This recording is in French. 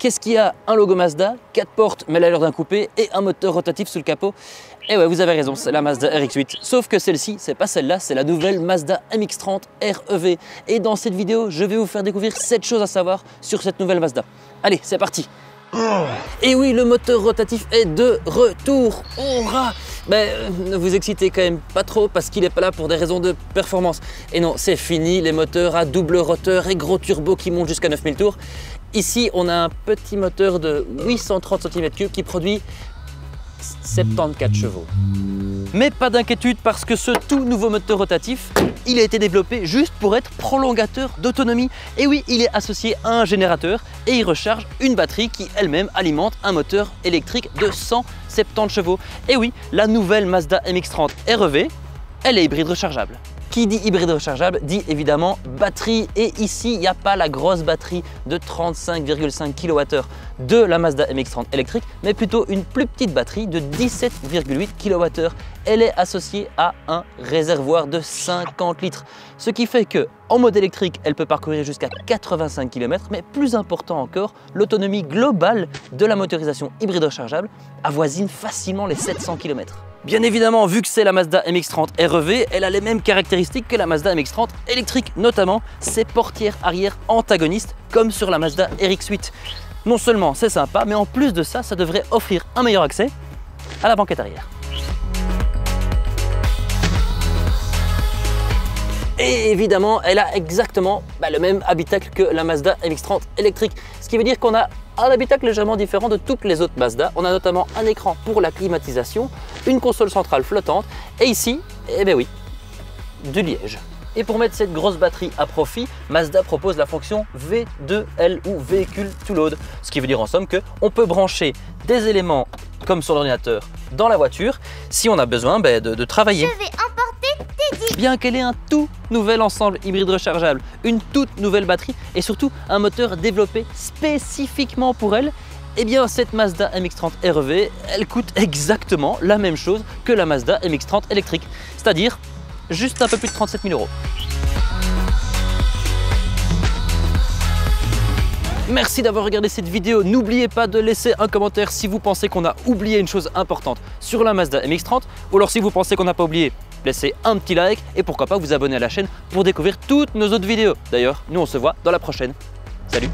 Qu'est-ce qu'il y a? Un logo Mazda, 4 portes mais l'allure d'un coupé et un moteur rotatif sous le capot. Et ouais, vous avez raison, c'est la Mazda RX-8. Sauf que celle-ci, c'est pas celle-là, c'est la nouvelle Mazda MX-30 REV. Et dans cette vidéo, je vais vous faire découvrir 7 choses à savoir sur cette nouvelle Mazda. Allez, c'est parti! Et oui, le moteur rotatif est de retour. Hurrah! Ne vous excitez quand même pas trop parce qu'il n'est pas là pour des raisons de performance. Et non, c'est fini, les moteurs à double roteur et gros turbo qui montent jusqu'à 9000 tours. Ici, on a un petit moteur de 830 cm3 qui produit 74 chevaux. Mais pas d'inquiétude parce que ce tout nouveau moteur rotatif, il a été développé juste pour être prolongateur d'autonomie. Et oui, il est associé à un générateur et il recharge une batterie qui elle-même alimente un moteur électrique de 170 chevaux. Et oui, la nouvelle Mazda MX-30 REV, elle est hybride rechargeable. Qui dit hybride rechargeable dit évidemment batterie, et ici il n'y a pas la grosse batterie de 35,5 kWh de la Mazda MX-30 électrique, mais plutôt une plus petite batterie de 17,8 kWh. Elle est associée à un réservoir de 50 litres, ce qui fait que en mode électrique, elle peut parcourir jusqu'à 85 km, mais plus important encore, l'autonomie globale de la motorisation hybride rechargeable avoisine facilement les 700 km. Bien évidemment, vu que c'est la Mazda MX-30 REV, elle a les mêmes caractéristiques que la Mazda MX-30 électrique, notamment ses portières arrière antagonistes comme sur la Mazda RX-8. Non seulement c'est sympa, mais en plus de ça, ça devrait offrir un meilleur accès à la banquette arrière. Et évidemment, elle a exactement le même habitacle que la Mazda MX-30 électrique, ce qui veut dire qu'on a un habitacle légèrement différent de toutes les autres Mazda. On a notamment un écran pour la climatisation, une console centrale flottante et ici, eh bien oui, du liège. Et pour mettre cette grosse batterie à profit, Mazda propose la fonction V2L ou véhicule to load, ce qui veut dire en somme qu'on peut brancher des éléments comme sur l'ordinateur dans la voiture si on a besoin de travailler. Je vais emporter Teddy. Bien qu'elle ait un tout nouvel ensemble hybride rechargeable, une toute nouvelle batterie et surtout un moteur développé spécifiquement pour elle, eh bien cette Mazda MX-30 REV, elle coûte exactement la même chose que la Mazda MX-30 électrique, c'est-à-dire juste un peu plus de 37 000 €. Merci d'avoir regardé cette vidéo. N'oubliez pas de laisser un commentaire si vous pensez qu'on a oublié une chose importante sur la Mazda MX-30, ou alors si vous pensez qu'on n'a pas oublié, laissez un petit like et pourquoi pas vous abonner à la chaîne pour découvrir toutes nos autres vidéos. D'ailleurs, nous on se voit dans la prochaine. Salut!